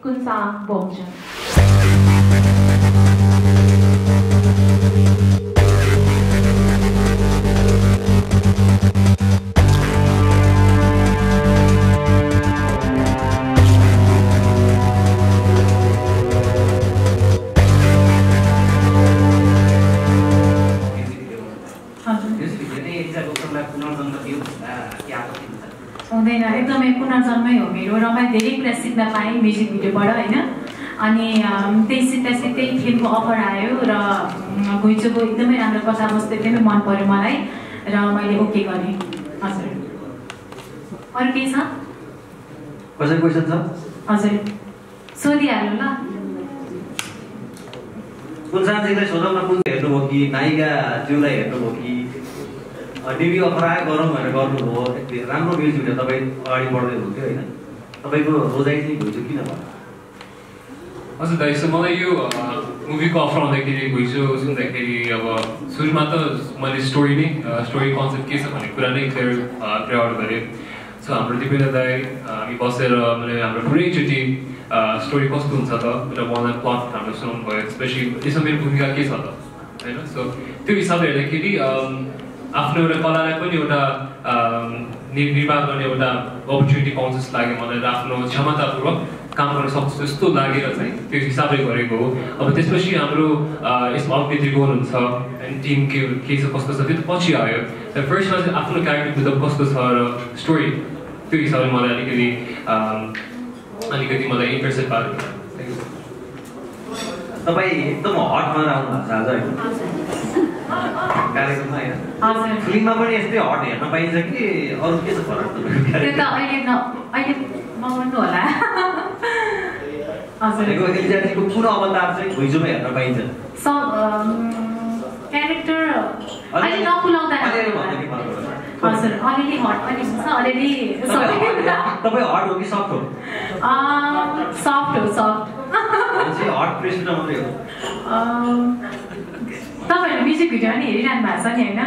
Kunsa Bomjan. हुँदैन एकदमै पुनर्जन्मै हो मेरो र मैले धेरै कुरा सिक्न पाएँ म्युजिक भिडियोबाट होइन अनि त्यही सिक्दा सिक्दै फिल्मको अफर आयो र घुइँचोको एकदमै राम्रो कथावस्तु एकदमै मन पर्यो मलाई र मैले ओके गरेँ हजुर अरू केही छ कसै क्वेसन छ हजुर सोधिहाल्नु ल कुन साथीलाई सोधौँ न कुन हेर्नुभयो कि नायिका ज्यूलाई हेर्नुभयो कि डिभी अफर आयो गरौँ भनेर गर्नुभयो राम्रो म्युजिक भिडियो तपाईँ अगाडि बढ्दै हुन्थ्यो होइन तपाईँको रोजाइ चाहिँ घुइँचो किन भयो हजुर दाइ सो मलाई यो मुभीको अफर आउँदाखेरि घुइँचो सुन्दाखेरि अब सुरुमा त मैले स्टोरी कन्सेप्ट के छ भन्ने कुरा नै क्लियर आउट गरेँ सो हाम्रो दिपेन्द्र दाइ हामी बसेर मैले हाम्रो पुरैचोटि स्टोरी कस्तो हुन्छ त र उहाँलाई प्लट हाम्रो सुनाउनु भयो स्पेसली यसमा मेरो भूमिका के छ त होइन सो त्यो हिसाबले हेर्दाखेरि आफ्नो एउटा कलालाई पनि एउटा निर्वाह गर्ने एउटा अपर्च्युनिटी पाउँछ जस्तो लाग्यो मलाई र आफ्नो क्षमतापूर्वक काम गर्न सक्छु जस्तो लागेर चाहिँ त्यो हिसाबले गरेको हो अब त्यसपछि हाम्रो यसमा अभिनेत्री को हुनुहुन्छ अनि टिम के छ कस्तो छ त्यो त पछि आयो र फर्स्टमा चाहिँ आफ्नो क्यारेक्टर बुझ्दा कस्तो छ र स्टोरी त्यो हिसाबले मलाई अलिकति मलाई इन्ट्रेस्टेड पार्यो तपाईँ एकदम हटमा आउनु भएको छ आज होइन कार्यक्रममा होइन फिल्ममा पनि यस्तै हट हेर्न पाइन्छ कि अरू के छ फरक त्यो त अहिले नभन्नु होला हजुर एलिजाजीको कुन अवतार चाहिँ घुइँचोमा हेर्न पाइन्छ क्यारेक्टर अहिले नकुलाउँदा हजुर अलिअलि हट पनि हुन्छ अलिअलि तपाईँ हट हो कि सफ्ट हो सफ्ट हो सफ्ट हट प्रेसिडेन्ट मात्रै हो तपाईँहरू म्युजिक भिडियो पनि हेरिरहनु भएको छ नि होइन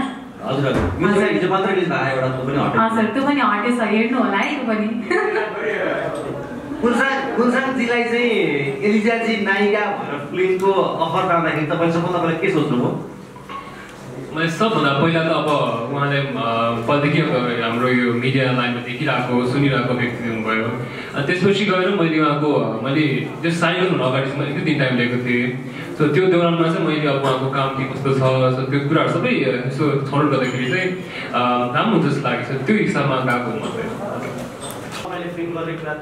हजुर हिजो मात्रै रिलिज भएको एउटा त्यो पनि हट हजुर त्यो पनि हटे छ हेर्नु होला है त्यो पनि गुलसानजीलाई चाहिँ एलिजाजी नायिका भनेर फिल्मको अफर पाउँदाखेरि तपाईँले के सोच्नुभयो मैले सबभन्दा पहिला त अब उहाँले पहिलेदेखि हाम्रो यो मिडिया लाइनमा देखिरहेको सुनिरहेको व्यक्ति हुनुभयो अनि त्यसपछि गएर मैले उहाँको त्यो साइन हुनु अगाडिसम्म एक दिन टाइम लिएको थिएँ सो त्यो दौरानमा चाहिँ मैले अब उहाँको काम के कस्तो छ त्यो कुराहरू सबै यसो छनौट गर्दाखेरि चाहिँ राम्रो हुन्छ जस्तो लागेको छ त्यो हिसाबमा गएको हो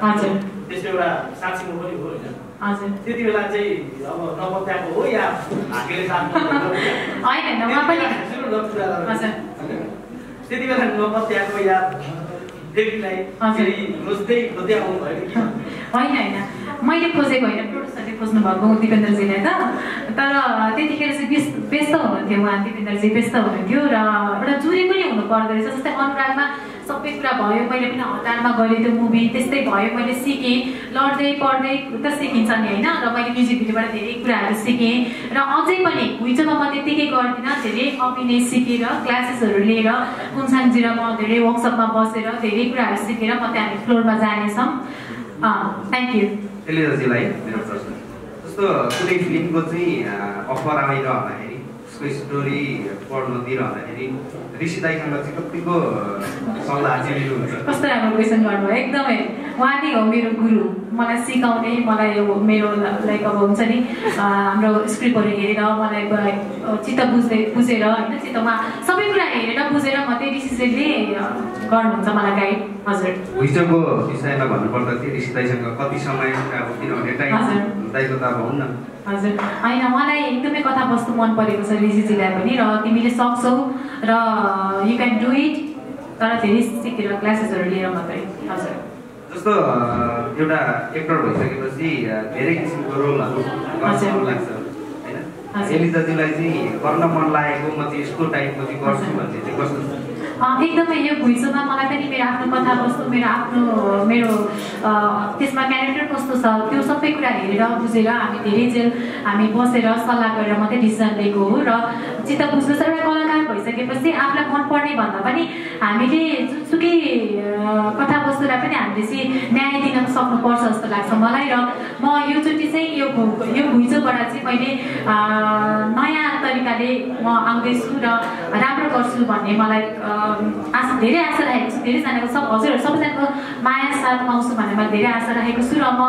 मात्रै त्यसको एउटा साक्षीमा पनि हो होइन हजुर त्यति बेला चाहिँ अब नपत्याएको हो या भाग्यले साथ होइन उहाँ पनि त्यति बेला नपत्याएको या देवीलाई रोज्दै खोज्दै आउनु भयो कि होइन मैले खोजेको होइन प्रोड्युसरले खोज्नु भएको दिपेन्द्रजीलाई त तर त्यतिखेर चाहिँ व्यस्त हुनुहुन्थ्यो उहाँ दिपेन्द्रजी व्यस्त हुनुहुन्थ्यो र एउटा जुरी पनि हुनु पर्दो रहेछ जस्तै अनुरागमा सबै कुरा भयो मैले पनि हतारमा गरेँ त्यो मुभी त्यस्तै भयो मैले सिकेँ लड्दै पढ्दै त सिकिन्छ नि होइन र मैले म्युजिक भिडियोबाट धेरै कुराहरू सिकेँ र अझै पनि घुइँचोमा म त्यतिकै गर्दिनँ धेरै अभिनय सिकेर क्लासेसहरू लिएर कुनसाङजी र म धेरै वर्कसपमा बसेर धेरै कुराहरू सिकेर म त्यहाँ फ्लोरमा जानेछौँ थ्याङ्क यू एलिजाजीलाई मेरो प्रश्न जस्तो कुनै फिल्मको चाहिँ अफर आइरहँदाखेरि उसको स्टोरी पढ्न दिइरहँदाखेरि ऋषि दाइसँग चाहिँ कतिको सल्लाह चाहिँ लिनुहुन्छ कस्तो राम्रो क्वेसन गर्नुभयो एकदमै उहाँ नै हो मेरो गुरु मलाई सिकाउने मलाई मेरो लाइक अब हुन्छ नि हाम्रो स्क्रिप्टहरू हेरेर मलाई चित्त बुझेर होइन चित्तमा सबै कुरा हेरेर बुझेर मात्रै ऋषिजीले गर्नुहुन्छ मलाई गाइड हजुर घुइँचोको विषयमा भन्नुपर्दा चाहिँ ऋषि दाइसँग कति समय अब किनभने टाइम दाइको त अब हुन्न हजुर होइन मलाई एकदमै कथावस्तु मन परेको छ ऋषिजीलाई पनि र तिमीले सक्छौ र यु क्यान डु इट तर धेरै सिकेर क्लासेसहरू लिएर मात्रै हजुर जस्तो एउटा एक्टर भइसकेपछि धेरै किसिमको रोलहरू गर्नु लाग्छ होइन एलिजाजीलाई चाहिँ गर्न मन लागेको म चाहिँ यस्तो टाइपको चाहिँ गर्छु भन्ने चाहिँ कस्तो एकदमै यो घुइँचोमा मलाई पनि मेरो आफ्नो कथावस्तु मेरो त्यसमा क्यारेक्टर कस्तो छ त्यो सबै कुरा हेरेर बुझेर हामी धेरैजेल हामी बसेर सल्लाह गरेर मात्रै डिसिजन लिएको हो र चित्त बुझ्नु छ एउटा कलाकार भइसकेपछि आफूलाई मनपर्ने भन्दा पनि हामीले जुन जुनसुकै कथावस्तुलाई पनि हामीले चाहिँ न्याय दिन सक्नुपर्छ जस्तो लाग्छ मलाई। र म योचोटि चाहिँ यो घुइँचोबाट चाहिँ मैले नयाँ तरिकाले म आउँदैछु र राम्रो गर्छु भन्ने मलाई धेरै आशा राखेको छु। धेरैजनाको हजुरहरू सबैजनाको माया साथ पाउँछु भन्ने मैले धेरै आशा राखेको छु र म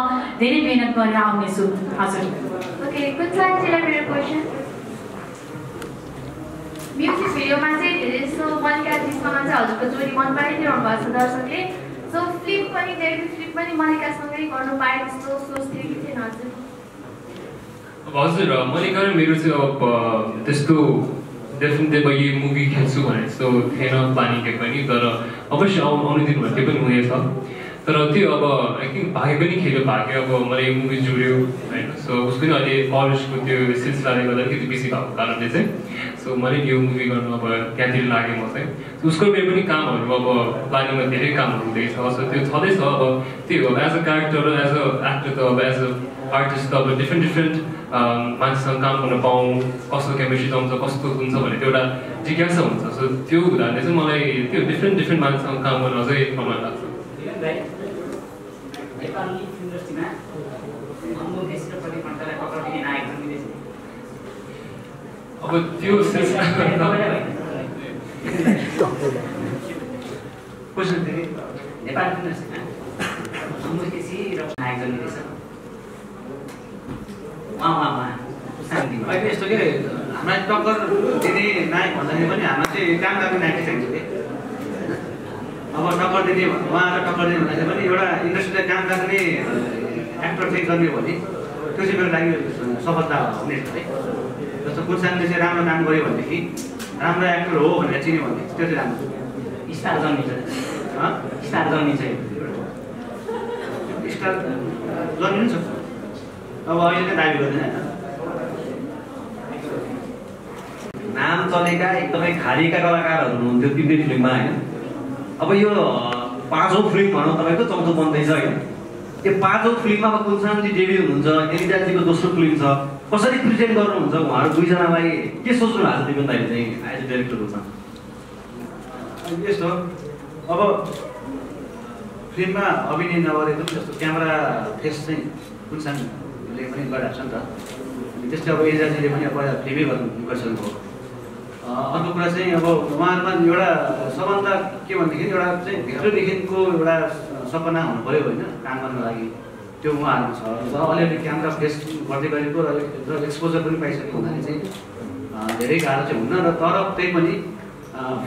धेरै मेहनत गरेर आउनेछु। हजुर ओके, कुञ्चाजीलाई मेरो क्वेसन, म्युजिक भिडियोमा चाहिँ धेरै जस्तो मल्लिकाजीसँग चाहिँ हजुरको जोडी मन पराइदिनु भएको छ दर्शकले। सो फ्लिप पनि डेब्यु फ्लिप पनि मल्लिकासँगै गर्नु पाए जस्तो सोच्थ्यो कि थिएन हजुर? हजुर, मल्लिका र मेरो चाहिँ अब त्यस्तो डेफिनेटली अब यो मुभी खेल्छु भने जस्तो थिएन प्लानिङ केही पनि, तर अवश्य आउने दिन भने त्यो पनि हुनेछ। तर त्यो अब आई थिङ्क भाग्य पनि खेल्यो, भाग्य अब मलाई यो मुभी जोड्यो होइन। सो उसको पनि अहिले कलेजको त्यो सिलसिलाले गर्दा अलिकति बेसी भएको कारणले चाहिँ सो मैले यो मुभी गर्नु अब त्यहाँतिर लागेँ म चाहिँ। उसको मेरो पनि कामहरू अब प्लानिङमा धेरै कामहरू हुँदैछ। सो त्यो छँदैछ। अब त्यो अब एज अ क्यारेक्टर र एज अ एक्टर त अब एज अ आर्टिस्ट त अब डिफ्रेन्ट मान्छेसँग काम गर्न पाऊँ, कस्तो केमिस्ट्री आउँछ, कस्तो हुन्छ भने त्यो एउटा जिज्ञासा हुन्छ। सो त्यो हुँदाखेरि चाहिँ मलाई त्यो डिफ्रेन्ट मान्छेसँग काम गर्न अझै रमाइलो लाग्छ। नेपाली इन्डस्ट्रीमा अब त्यो नेपाली इन्डस्ट्रीमा अमुकेसी र नायक जन्मिँदैछ। अहिले यस्तो के हामीलाई टक्कर दिने नायक भन्दाखेरि पनि हामीलाई चाहिँ काम गर्ने नायक चाहिन्छ कि अब टक्कर दिने उहाँलाई टक्कर दिने भन्दाखेरि पनि एउटा इन्डस्ट्रीलाई काम गर्ने एक्टर चाहिँ गर्ने भने त्यो चाहिँ मेरो लागि सफलता हुनेछ है। जस्तो कुर्सानले चाहिँ राम्रो काम गर्यो भनेदेखि राम्रो एक्टर हो भनेर चिन्यो भने त्यो चाहिँ राम्रो स्टार जन्मिन्छ। स्टार जन्मिन्छ, स्टार जन्मिनु सक्छ। अब अहिले चाहिँ दाबी गर्दैन, नाम चलेका एकदमै खालीका कलाकारहरू हुनुहुन्थ्यो तिनवटै फिल्ममा होइन। अब यो 5औं फिल्म भनौँ तपाईँको 4औं बन्दैछ होइन। यो 5औं फिल्ममा अब कुलसानजी डेब्यु हुनुहुन्छ, एनिताजीको दोस्रो फिल्म छ। कसरी प्रेजेन्ट गर्नुहुन्छ उहाँहरू दुईजनालाई के सोच्नु भएको छ दिपेन दाइले चाहिँ एज अ डाइरेक्टर रूपमा? यस्तो अब फिल्ममा अभिनय नगरेको जस्तो क्यामेरा फेस चाहिँ कुलसानले पनि गरिरहेको छ नि त। त्यस्तै अब एनिताजीले पनि अब फिल्मै गरिसक्नु भयो। अर्को कुरा चाहिँ अब उहाँहरूमा एउटा सबभन्दा के भनेदेखि एउटा चाहिँ भित्रदेखिको एउटा सपना हुनु पऱ्यो होइन काम गर्नको लागि, त्यो उहाँहरूमा छ। र अलिअलि क्यामेरा फेस गर्दै गरेको र एक्सपोजर पनि पाइसकेको हुनाले चाहिँ धेरै गाह्रो चाहिँ हुन्न। र तर त्यही पनि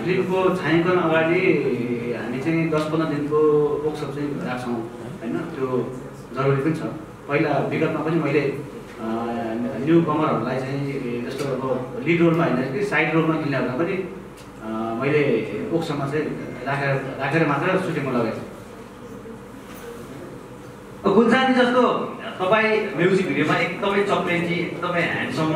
फिल्मको छायाङ्कन अगाडि हामी चाहिँ 10-15 दिनको वर्कसप चाहिँ राख्छौँ होइन। त्यो जरुरी पनि छ। पहिला विगतमा पनि मैले न्यू कमरहरूलाई चाहिँ जस्तो अब लिड रोलमा होइन कि साइड रोलमा खेल्नेहरूलाई पनि मैले ओक्समा चाहिँ राखेर मात्र सुटिङमा लगाएको छु। गुन्जानी जस्तो तपाईँ म्युजिक भिडियोमा एकदमै चक्लेटी एकदमै ह्यान्डसम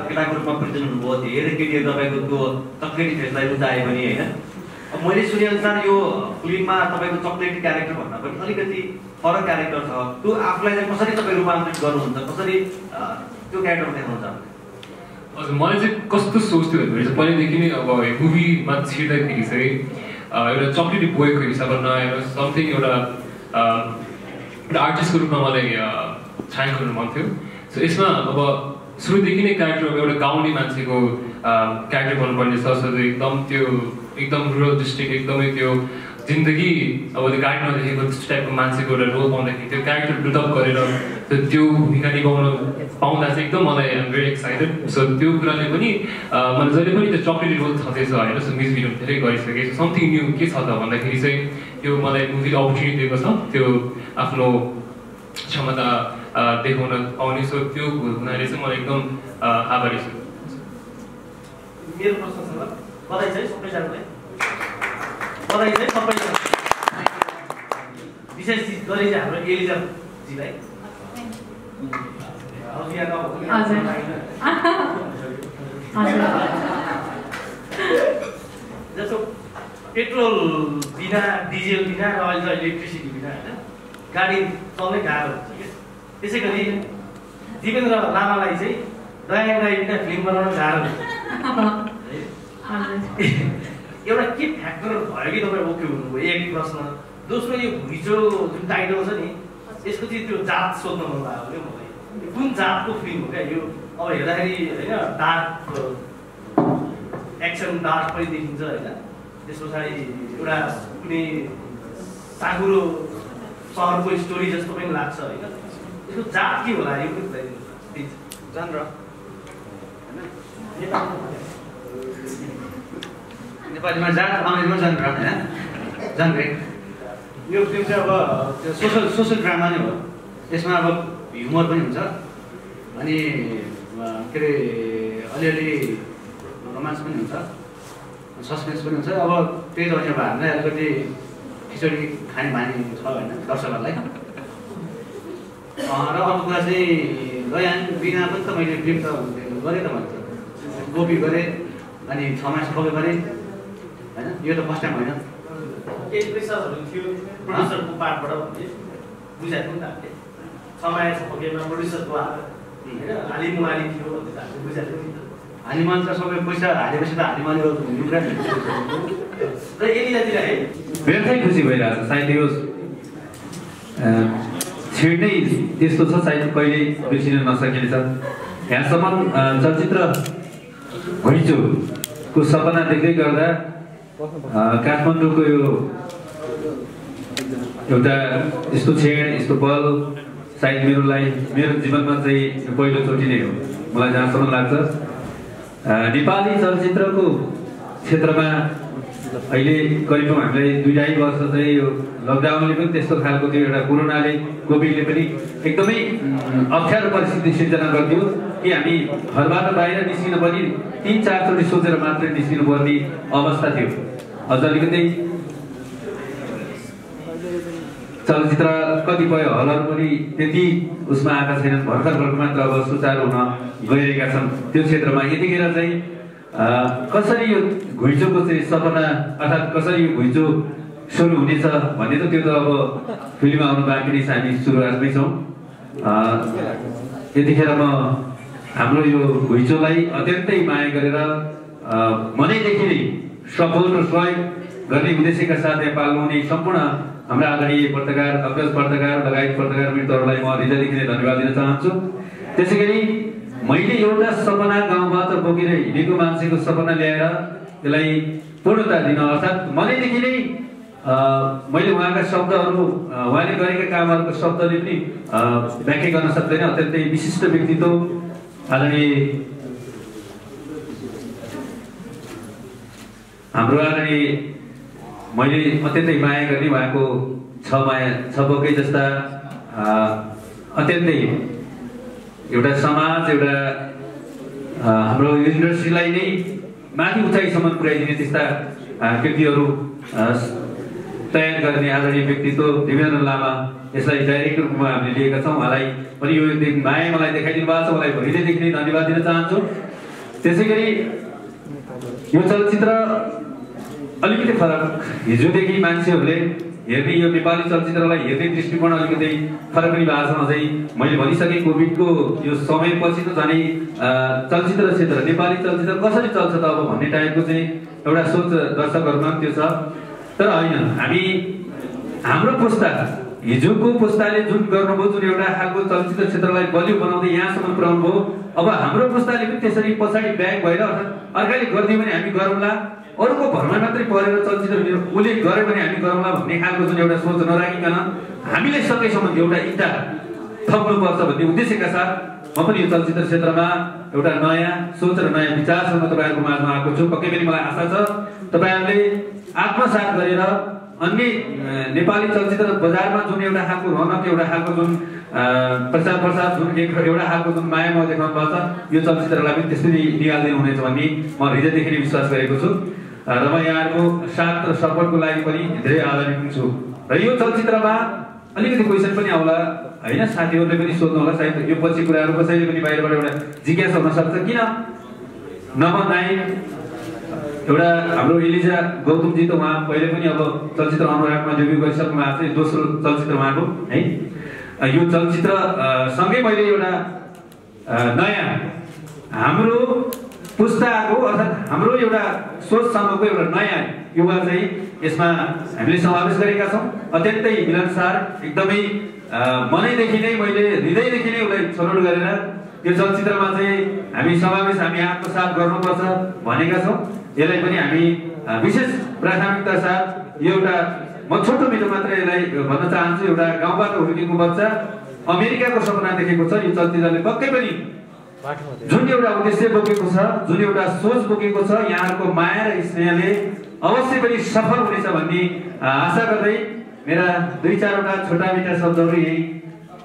केटाको रूपमा प्रेजेन्ट हुनुभयो। धेरै केटीहरू तपाईँको त्यो चक्लेटी फेसलाई रुचाए पनि होइन। अब मैले सुनेअनुसार यो फिल्ममा तपाईँको चक्लेटी क्यारेक्टर भन्दा पनि अलिकति फरक क्यारेक्टर छ। त्यो आफूलाई चाहिँ कसरी तपाईँ रूपान्तरित गर्नुहुन्छ, कसरी त्यो क्यारेक्टर देखाउनु चाहनुहुन्छ? हजुर, मैले चाहिँ कस्तो सोच्थ्यो भने चाहिँ पहिल्यैदेखि नै अब मुभीमा छिर्दाखेरि चाहिँ एउटा चक्लेटी बोयको हिसाबमा नआएर समथिङ एउटा आर्टिस्टको रूपमा मलाई छायाङ्कन गर्नु मन थियो। सो यसमा अब सुरुदेखि नै क्यारेक्टर अब एउटा गाउँले मान्छेको क्यारेक्टर गर्नुपर्ने छ। सो एकदम रुरल डिस्ट्रिक्ट एकदमै त्यो जिन्दगी अब त्यो गाडी नदेखेको त्यस्तो टाइपको मान्छेको एउटा रोल पाउँदाखेरि त्यो क्यारेक्टर बिल्डअप गरेर त्यो भूमिका निभाउन पाउँदा चाहिँ एकदम मलाई आइएम भेरी एक्साइटेड। सो त्यो कुराले पनि मैले जहिले पनि त्यो चक्लेटी रोल छँदैछ होइन। सो म्युजिक भिडियो धेरै गरिसकेँ। समथिङ न्यू के छ त भन्दाखेरि चाहिँ त्यो मलाई मुभीले अपर्च्युनिटी दिएको छ त्यो आफ्नो क्षमता देखाउन पाउने। सो त्यो हुनाले चाहिँ मलाई एकदम आभारी छु। मेरो प्रश्न छ बधाई चाहिँ सबैजनालाई, बधाई चाहिँ सबैजना, विशेष गरी चाहिँ हाम्रो एलिजाजीलाई। जस्तो पेट्रोल बिना डिजेल बिना र अहिले इलेक्ट्रिसिटी बिना होइन गाडी चल्नै गाह्रो हुन्छ क्या। त्यसै गरी दिपेन्द्र लामालाई चाहिँ दया बिना फिल्म बनाउन गाह्रो हुन्छ। एउटा के फ्याक्टर भयो कि तपाईँ ओके हुनुभयो एक प्रश्न। दोस्रो यो घुइँचो जुन टाइटल छ नि यसको चाहिँ त्यो जात सोध्न मन लाग्यो क्या मलाई, कुन जातको फिल्म हो क्या यो? अब हेर्दाखेरि होइन डार्क एक्सन डार्क पनि देखिन्छ होइन, त्यस पछाडि एउटा कुनै साँगुरो सहरको स्टोरी जस्तो पनि लाग्छ होइन, यसको जात के होला यो पनि बताइदिनुहोस्। जनर नेपालीमा जात, अङ्ग्रेजीमा जनर होइन, जनरे। यो फिल्म चाहिँ अब त्यो सोसल ड्रामा नै हो। यसमा अब ह्युमर पनि हुन्छ अनि के अरे अलिअलि रोमान्स पनि हुन्छ, सस्पेन्स पनि हुन्छ। अब त्यही त अब हामीलाई अलिकति खिचडी खाने बानी छ होइन दर्शकहरूलाई। र अर्को कुरा चाहिँ लयान बिना पनि त मैले फिल्म त गरेँ त भन्छ, कपी गरेँ अनि 6 मास कपी गरेँ होइन, यो त फर्स्ट टाइम होइन। केही प्रेसरहरू थियो प्रड्युसरको पार्टबाट भन्ने बुझाएको नि त हामीले, समय छ पकेमा प्रड्युसरको हात होइन, हालिमुहाली थियो भन्ने त हामीले बुझाएको नि त। हालिमान त सबै पैसा हालेपछि त हालिमालीको लुगा र यहाँनिर है व्यर्थै खुसी भइरहेको छ। सायद यो छिड्नै त्यस्तो छ, सायद कहिले बिर्सिन नसकिने छ। यहाँसम्म चलचित्र घुइँचोको सपना देख्दै गर्दा काठमाडौँको यो एउटा यस्तो क्षण यस्तो पल सायद मेरो जीवनमा चाहिँ पहिलोचोटि नै हो मलाई जहाँसम्म लाग्छ। नेपाली चलचित्रको क्षेत्रमा अहिले करिब हामीलाई 2-2.5 वर्ष चाहिँ यो लकडाउनले पनि त्यस्तो खालको थियो, एउटा कोरोनाले कोभिडले पनि एकदमै अप्ठ्यारो परिस्थिति सिर्जना गरिदियो कि हामी घरबाट बाहिर निस्किन पनि 3-4 चोटि सोचेर मात्रै निस्किनु पर्ने अवस्था थियो। अझ अलिकति चलचित्र कतिपय हलहरू पनि त्यति उसमा आएका छैनन्, भर्खर मात्र अब सुचारू हुन गइरहेका छन् त्यो क्षेत्रमा। यतिखेर चाहिँ कसरी यो घुइँचोको चाहिँ सपना अर्थात् कसरी यो घुइँचो सुरु हुनेछ भन्ने त त्यो त अब फिल्म आउनु बाँकी नै छ, हामी सुरुवातमै छौँ। यतिखेर म हाम्रो यो घुइँचोलाई अत्यन्तै माया गरेर मनैदेखि नै सपोर्ट र सहयोग गर्ने उद्देश्यका साथ यहाँ पाल्नुहुने सम्पूर्ण हाम्रा आदरणीय पत्रकार, अग्रज पत्रकार लगायत पत्रकार मित्रहरूलाई म हृदयदेखि नै धन्यवाद दिन चाहन्छु। त्यसै गरी मैले एउटा सपना गाउँबाट बोकेर हिँडेको मान्छेको सपना ल्याएर त्यसलाई पूर्णता दिन अर्थात् मनैदेखि नै मैले उहाँका शब्दहरू उहाँले गरेका कामहरूको शब्दले पनि व्याख्या गर्न सक्दैन। अत्यन्तै विशिष्ट व्यक्तित्व आदरणीय हाम्रो आदरणीय मैले अत्यन्तै माया गर्ने उहाँको छ बोकै जस्ता अत्यन्तै एउटा समाज एउटा हाम्रो इन्डस्ट्रीलाई नै माथि उचाइसम्म पुर्याइदिने त्यस्ता कृतिहरू तयार गर्ने आदरणीय व्यक्तित्व देवेन्द्र लामा, यसलाई डाइरेक्टर रूपमा हामीले लिएका छौँ। उहाँलाई पनि यो माया मलाई देखाइदिनु भएको छ, मलाई हृदयदेखि नै धन्यवाद दिन चाहन्छु। त्यसै गरी यो चलचित्र अलिकति फरक, हिजोदेखि मान्छेहरूले हेर्ने यो नेपाली चलचित्रलाई हेर्ने दृष्टिकोण अलिकति फरक पनि भएको छ। अझै मैले भनिसकेँ कोभिडको यो समयपछि त झनै चलचित्र क्षेत्र नेपाली चलचित्र कसरी चल्छ त अब भन्ने टाइपको चाहिँ एउटा सोच दर्शकहरूमा त्यो छ। तर होइन, हाम्रो पुस्ता हिजोको पुस्ताले जुन गर्नुभयो, जुन एउटा खालको चलचित्र क्षेत्रलाई बलियो बनाउँदै यहाँसम्म पुर्याउनु भयो, अब हाम्रो पुस्ताले पनि त्यसरी पछाडि ब्याक भएर अर्थात् अर्काले गरिदियो भने हामी गरौँला, अरूको भरमा मात्रै परेर चलचित्र उसले गर्यो भने हामी गरौँला भन्ने खालको जुन एउटा सोच नराखिकन हामीले सकेसम्म एउटा इँटा थप्नुपर्छ भन्ने उद्देश्यका साथ म पनि यो चलचित्र क्षेत्रमा एउटा नयाँ सोच र नयाँ विचारसँग तपाईँहरूको माझमा आएको छु। पक्कै पनि मलाई आशा छ तपाईँहरूले आत्मसात गरेर अन्य नेपाली चलचित्र बजारमा जुन एउटा खालको रौनक, एउटा खालको जुन प्रचार प्रसार, जुन एउटा खालको जुन माया म देखाउनु भएको छ, यो चलचित्रलाई पनि त्यसरी निकालिदिनु हुनेछ भन्ने म हृदयदेखि नै विश्वास गरेको छु। र म यहाँहरूको साथ र सपोर्टको लागि पनि धेरै आभारी हुन्छु। र यो चलचित्रमा अलिकति क्वेसन पनि आउला होइन, साथीहरूले पनि सोध्नु होला, सायद यो पछि कुराहरू कसैले पनि बाहिरबाट एउटा जिज्ञासा हुन सक्छ किन नम्बर 9 एउटा हाम्रो एलिजा गौतमजी त उहाँ पहिले पनि अब चलचित्र अनुरागमा डेब्यु गरिसक्नु भएको छ, दोस्रो चलचित्र उहाँको है। यो चलचित्र सँगै मैले एउटा नयाँ हाम्रो पुस्ताको अर्थात् हाम्रो एउटा सोचसँगको एउटा नयाँ युवा चाहिँ यसमा हामीले समावेश गरेका छौँ। अत्यन्तै मिलनसार, एकदमै मनैदेखि नै मैले हृदयदेखि नै उसलाई छनौट गरेर यो चलचित्रमा चाहिँ हामी समावेश हामी आत्मसात गर्नुपर्छ भनेका छौँ। यसलाई पनि हामी विशेष प्राथमिकता साथ यो एउटा म छोटो मिठो मात्र यसलाई भन्न चाहन्छु, एउटा गाउँबाट हुर्केको बच्चा अमेरिकाको सपना देखेको छ। यो चलचित्रले पक्कै पनि जुन एउटा उद्देश्य बोकेको छ, जुन एउटा सोच बोकेको छ, यहाँहरूको माया र स्नेहले अवश्य पनि सफल हुनेछ भन्ने आशा गर्दै मेरा 2-4वटा छोटा मिठा शब्दहरू यही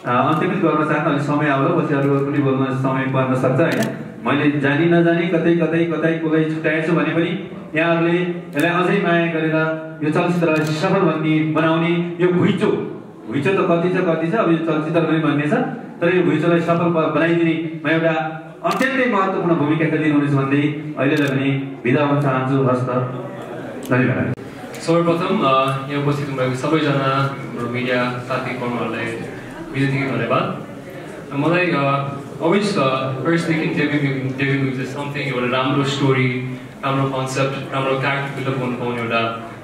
अन्त्यमित गर्न चाहन्छु। अलि समय आउला पछि अरू पनि बोल्न समय पर्न सक्छ होइन। मैले जानी नजानी कतै कसलाई छुट्याएछु भने पनि यहाँहरूले यसलाई अझै माया गरेर यो चलचित्रलाई सफल बनाउने यो घुइँचो त कति छ अब यो चलचित्र पनि भन्ने छ, तर यो घुइँचोलाई सफल बनाइदिने म एउटा अत्यन्तै महत्त्वपूर्ण भूमिका खेलिदिनुहुनेछ भन्दै अहिलेलाई पनि बिदा हुन चाहन्छु। हस्त, धन्यवाद। सर्वप्रथम यहाँ उपस्थित हुनुभएको सबैजना मिडिया साथी कर्महरूलाई विशेष धन्यवाद। मलाई always firstदेखि डेब्यू मुभी चाहिँ समथिङ एउटा राम्रो स्टोरी, राम्रो कन्सेप्ट, राम्रो क्यारेक्टर बिल्डअप गर्नु पाउने एउटा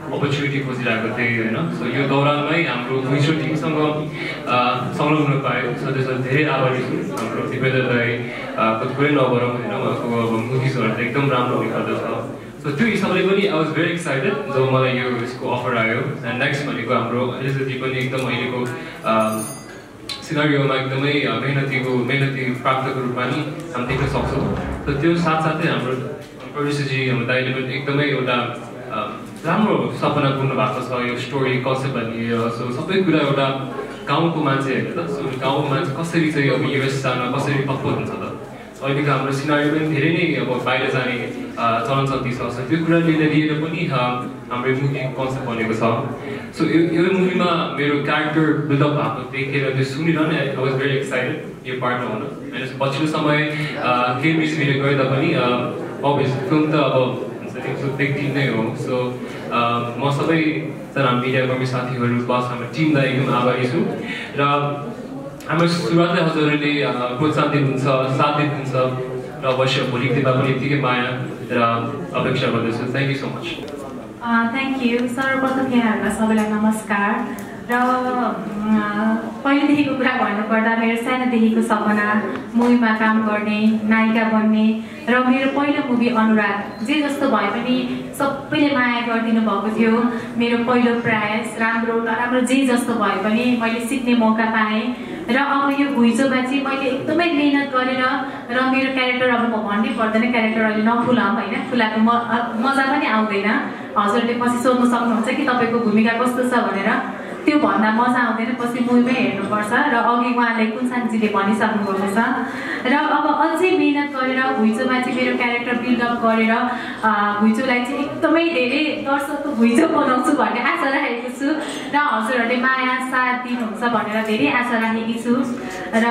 अपर्च्युनिटी खोजिरहेको थिएँ होइन। सो यो दौरानमै हाम्रो घुइँचो टिमसँग संलग्न हुन पाएँ। सो त्यसमा धेरै आभारी छु। हाम्रो दिपेन्द्र दाई कुरै नगरौँ होइन, उहाँको अब मुभिजहरू चाहिँ एकदम राम्रो हुने गर्दछ। सो त्यो हिसाबले पनि आई वाज भेरी एक्साइटेड जब मलाई यो यसको अफर आयो। एन्ड नेक्स्ट भनेको हाम्रो एलिजाजी पनि एकदम अहिलेको सिनारियोमा एकदमै मेहनती प्राप्तको रूपमा नि हामी देख्न सक्छौँ। र त्यो साथसाथै हाम्रो प्रोड्युसरजी हाम्रो दाइले पनि एकदमै एउटा राम्रो सपना बुन्नु भएको छ यो स्टोरी कन्सेप्टलाई लिएर। सो सबै कुरा एउटा गाउँको मान्छे हेरेर त, सो गाउँको मान्छे कसरी चाहिँ अब युएस जान कसरी पक्को हुन्छ त, अहिलेको हाम्रो सिनारियो पनि धेरै नै अब बाहिर जाने चलन चल्ती छ। सो त्यो कुरा लिएर पनि हाम्रो मुभी कन्सेप्ट बनेको छ। सो यो मुभीमा मेरो क्यारेक्टर बिल्डअप भएको देखेर त्यो सुनिरहने आई वाज भेरी एक्साइटेड यो पार्टमा हुन। होइन पछिल्लो समय केही म्युजिक गर्दा पनि अभियस फिल्म त अब व्यक्ति नै हो। सो म सबैजना मिडियाकर्मी साथीहरू प्लस हाम्रो टिमलाई एकदम आभारी छु। र हाम्रो सुरुवातलाई हजुरहरूले प्रोत्साहन दिनुहुन्छ, साथ दिनुहुन्छ र अवश्य भोलिको दिनमा पनि यत्तिकै माया र अपेक्षा गर्दछु। Thank you so much. Thank you. सर्वप्रथम यहाँहरूलाई सबैलाई नमस्कार। र पहिलेदेखिको कुरा भन्नुपर्दा मेरो सानोदेखिको सपना मुभीमा काम गर्ने, नायिका बन्ने र मेरो पहिलो मुभी अनुराग जे जस्तो भए पनि सबैले माया गरिदिनु भएको थियो। मेरो पहिलो प्रयास राम्रो नराम्रो जे जस्तो भए पनि मैले सिक्ने मौका पाएँ। र अब यो घुइँचोमा चाहिँ मैले एकदमै मेहनत गरेर र मेरो क्यारेक्टर अब म भन्नै पर्दैन, क्यारेक्टर अहिले नफुलाऊँ होइन, फुलाएको मजा पनि आउँदैन। हजुरले पछि सोध्नु सक्नुहुन्छ कि तपाईँको भूमिका कस्तो छ भनेर, त्यो भन्दा मजा आउँदैन, पछि मुभीमै हेर्नुपर्छ। र अघि उहाँले कुनसानजीले भनिसक्नु भएको छ। र अब अझै मेहनत गरेर घुइँचोमा चाहिँ मेरो क्यारेक्टर बिल्डअप गरेर घुइँचोलाई चाहिँ एकदमै धेरै दर्शकको घुइँचो बनाउँछु भन्ने आशा राखेको छु। र हजुरहरूले माया साथ दिनुहुन्छ भनेर धेरै आशा राखेकी छु। र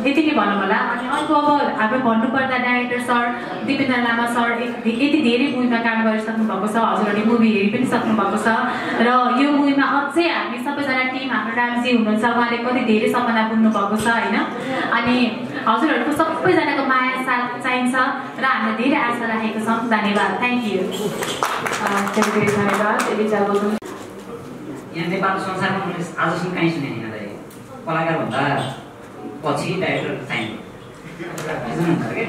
यति नै भनौँ होला। अनि अर्को अब हाम्रो भन्नुपर्दा डाइरेक्टर सर दिपेन्द्र लामा सर यति धेरै मुभीमा काम गरिसक्नु भएको छ, हजुरहरूले मुभी हेरि पनि सक्नु भएको छ। र यो मुभीमा अझै हामी सबैजना टिम, हाम्रो रामजी हुनुहुन्छ, उहाँले कति धेरै सपना बुन्नु भएको छ होइन। अनि हजुरहरूको सबैजनाको माया साथ चाहिन्छ र हामीले धेरै आशा राखेको छौँ। धन्यवाद। Thank you. धन्यवाद। यहाँ नेपाल संसारमा मैले आजसम्म कहीँ सुने यहाँलाई कलाकार भन्दा पछि डाइरेक्टर चाहिन्छ बुझ्नुहुन्छ क्या।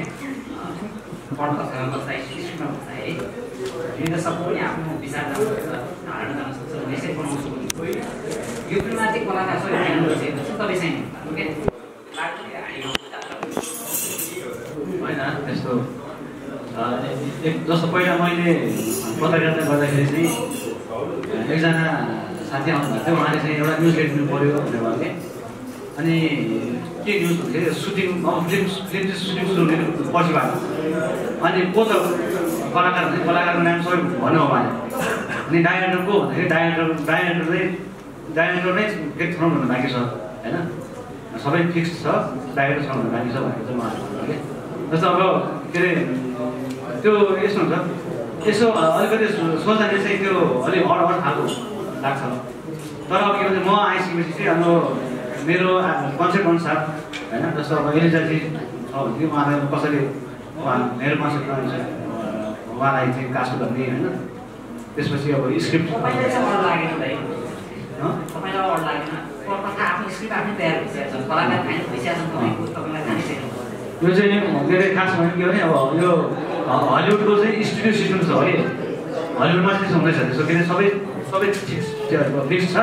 पढ्न बस्दा स्कुलमा बस्दा है निर्देशकको पनि आफ्नो विचार धारण गर्न सक्छ, यसरी बनाउँछु भने यो फिल्ममा चाहिँ कलाकार सबै ध्यान बसेपछि तपाईँ चाहिँ ओके होइन त्यस्तो जस्तो पहिला मैले पत्रकारिता गर्दाखेरि चाहिँ एकजना साथी आउनुभएको थियो, उहाँले चाहिँ एउटा न्युज लेखिदिनु पऱ्यो भनेर भयो क्या। अनि के न्युज भन्दाखेरि सुटिङ अब फिल्म चाहिँ सुटिङ सुरु हुने पछि भयो। अनि को त कलाकार भने कलाकारको नाम सबै भन्नु भने अनि डाइरेक्टर को भन्दाखेरि डाइरेक्टर नै के छनौट हुनु बाँकी छ होइन, सबै फिक्स छ, डाइरेक्टर छनौट हुनु बाँकी छ भनेको चाहिँ उहाँले भन्नु क्या। जस्तो अब के अरे त्यो यस्तो हुन्छ, यसो अलिकति सोच्दाखेरि चाहिँ त्यो अलिक अड खालको लाग्छ। तर अब के भन्छ म आइसकेपछि चाहिँ अब मेरो कन्सेप्ट अनुसार होइन, जस्तो अब एलिजाजी छ भने चाहिँ उहाँलाई कसरी म मेरो कन्सेप्टमा उहाँलाई चाहिँ कास्ट गर्ने होइन त्यसपछि अब स्क्रिप्ट तपाईँलाई चाहिँ अड लागेन भाइ तपाईँलाई अड लागेन कथा आफ्नो स्क्रिप्ट आफ्नै तयार भइसकेको छ कलाकार खाने भइसकेको छ तपाईँलाई खानै छैन यो चाहिँ धेरै खास भनेको के भने अब यो हलिउडको चाहिँ स्टुडियो सिस्टम छ है हलिउडमा चाहिँ हुँदैछ त्यसो किन सबै फिक्स छ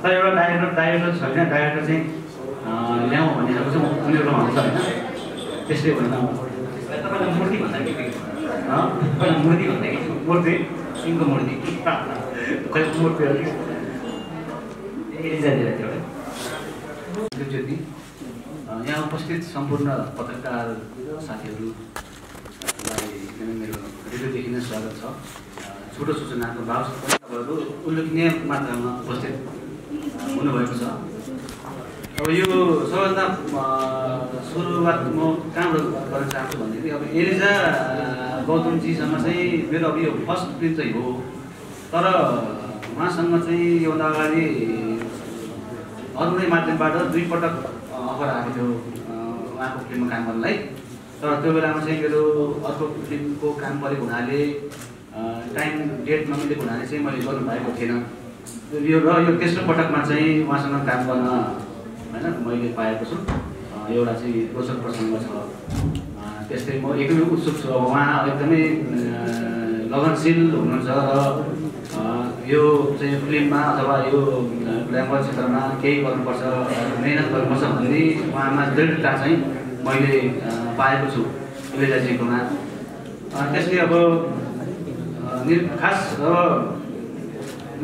तर एउटा डाइरेक्टर छैन डाइरेक्टर चाहिँ ल्याउँ भन्ने खालको चाहिँ उनीहरूकोमा हुन्छ होइन त्यस्तै होइन तपाईँलाई मूर्ति भन्दा के तपाईँलाई मूर्ति भन्दा के मूर्ति सिंहको मूर्ति खै मूर्तिहरू ज्योति यहाँ उपस्थित सम्पूर्ण पत्रकार साथीहरूलाई एकदमै मेरो हृदयदेखि नै स्वागत छ छोटो सूचनाको बावजुद पनि तपाईँहरू उल्लेखनीय मात्रामा उपस्थित हुनुभएको छ अब यो सबभन्दा सुरुवात म कहाँबाट गर्न चाहन्छु भनेदेखि अब एलिजा गौतमजीसँग चाहिँ मेरो अब यो फर्स्ट फिल्म चाहिँ हो तर उहाँसँग चाहिँ योभन्दा अगाडि अरू नै माध्यमबाट 2 पटक अफर आएको थियो उहाँको फिल्ममा काम गर्नलाई तर त्यो बेलामा चाहिँ मेरो अर्को फिल्मको काम परेको हुनाले टाइम डेट नमिलेको हुनाले चाहिँ मैले गर्नु पाएको थिएन यो र यो तेस्रो पटकमा चाहिँ उहाँसँग काम गर्न होइन मैले पाएको छु एउटा चाहिँ रोचक प्रसङ्ग छ त्यस्तै म एकदमै उत्सुक छु अब उहाँ एकदमै लगनशील हुनुहुन्छ र यो चाहिँ फिल्ममा अथवा यो ग्ल्यामर क्षेत्रमा केही गर्नुपर्छ मेहनत गर्नुपर्छ भन्ने उहाँमा दृढता चाहिँ मैले पाएको छु एलिजाजीकोमा त्यसले अब खास अब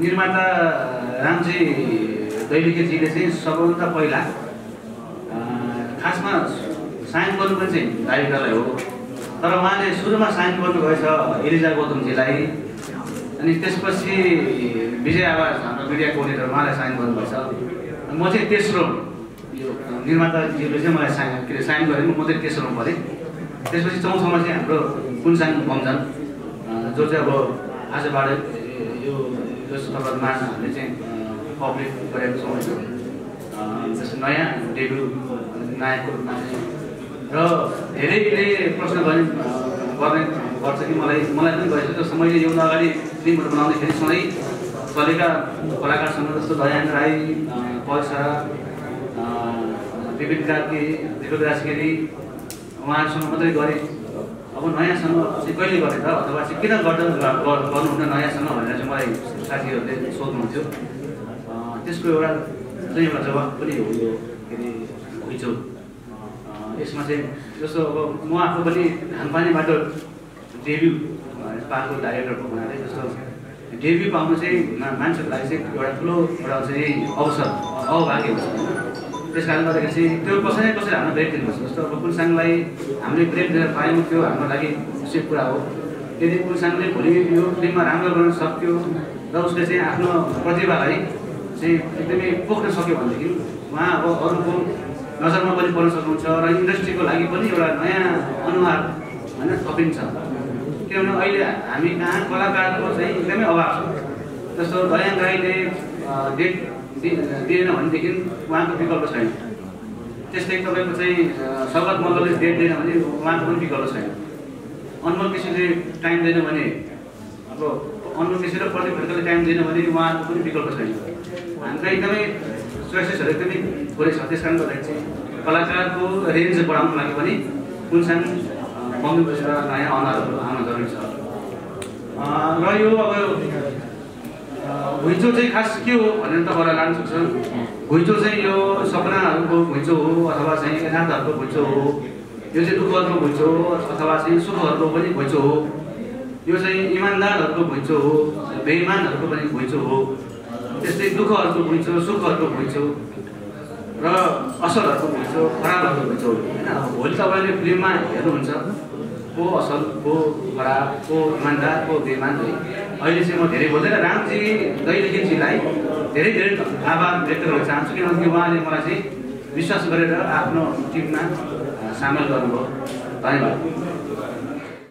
निर्माता रामजी दैलेखजीले चाहिँ सबभन्दा पहिला खासमा साइन गर्नु पनि चाहिँ डाइरेक्टरलाई हो तर उहाँले सुरुमा साइन गर्नुभएछ एलिजा गौतमजीलाई अनि त्यसपछि विजय आवाज हाम्रो मिडिया कोर्डिनेटर उहाँलाई साइन गर्नुभएछ म चाहिँ तेस्रो यो निर्माताजीले चाहिँ मलाई साइन गरेँ म चाहिँ तेस्रोमा परेँ त्यसपछि चौथोमा चाहिँ हाम्रो कुनसाङ बमजन जो चाहिँ अब आजबाट यो तपाईँहरू माझ हामीले चाहिँ पब्लिक गरेको छौँ होइन जस्तो नयाँ डेब्यू नायकको रूपमा चाहिँ र धेरैले प्रश्न गर्ने गर्छ कि मलाई पनि गरेको जस्तो मैले योभन्दा अगाडि फिल्महरू बनाउँदाखेरि सँगै चलेका कलाकारसँग जस्तो दयान राई पल्सा विपिन कार्की दीपक राजगिरी उहाँहरूसँग मात्रै गरेँ अब नयाँसँग चाहिँ कहिले गरेँ त अथवा चाहिँ किन गर्नुहुन्न नयाँसँग भनेर चाहिँ मलाई साथीहरूले सोध्नुहुन्थ्यो त्यसको एउटा जवाब पनि हो यो के अरे घुइँचो यसमा चाहिँ जस्तो अब म आफू पनि खानपानीबाट डेब्यू पाएको डाइरेक्टर भएको हुनाले जस्तो डेब्यू पाउनु चाहिँ मान्छेको लागि चाहिँ एउटा ठुलो एउटा चाहिँ अवसर अभाग्य हुन्छ त्यस कारणले गर्दाखेरि चाहिँ त्यो कसैले हाम्रो ब्रेक दिनुपर्छ जस्तो अब कुलसाङलाई हामीले ब्रेक दिएर पायौँ त्यो हाम्रो लागि खुसीको कुरा हो यदि कुलसाङले भोलि यो फिल्ममा राम्रो गर्न सक्यो र उसले चाहिँ आफ्नो प्रतिभालाई चाहिँ एकदमै पोख्न सक्यो भनेदेखि उहाँ अब अरूको नजरमा पनि पर्न सक्नुहुन्छ र इन्डस्ट्रीको लागि पनि एउटा नयाँ अनुहार होइन थपिन्छ किनभने अहिले हामी कहाँ कलाकारको चाहिँ एकदमै अभाव छ जस्तो दयान राईले डेट दिएन भनेदेखि उहाँको विकल्प छैन त्यस्तै तपाईँको चाहिँ सगत मल्लले डेट दिएन भने उहाँको पनि विकल्प छैन अनमोल केसीले टाइम दिएन भने अब अनमोल केसी र प्रदीप खड्काले टाइम दिएन भने उहाँको पनि विकल्प छैन हामीलाई एकदमै चोइसेसहरू एकदमै थोरै छ त्यस कारणले गर्दाखेरि चाहिँ कलाकारको रेन्ज बढाउनु लागि पनि कुनसाङ बम्बे नयाँ अनुहारहरू आउन जरुरी छ र यो अब घुइँचो चाहिँ खास के हो भनेर तपाईँलाई लानु सक्छ घुइँचो चाहिँ यो सपनाहरूको घुइँचो हो अथवा चाहिँ यथार्थहरूको घुइँचो हो यो चाहिँ दुःखहरूको घुइँचो हो अथवा चाहिँ सुखहरूको पनि घुइँचो हो यो चाहिँ इमान्दारहरूको घुइँचो हो बेइमानहरूको पनि घुइँचो हो त्यस्तै दुःखहरूको घुइँचो सुखहरूको घुइँचो र असलहरूको घुइँचो खराबहरूको घुइँचो होइन भोलि तपाईँले फिल्ममा हेर्नुहुन्छ को असल को खराब को इमान्दार को बेइमान है अहिले चाहिँ म धेरै बोल्दैन रामजी दैलेखजीलाई धेरै धेरै आभार व्यक्त गर्न चाहन्छु किनभने उहाँले मलाई चाहिँ विश्वास गरेर आफ्नो टिममा सामेल गर्नुभयो धन्यवाद।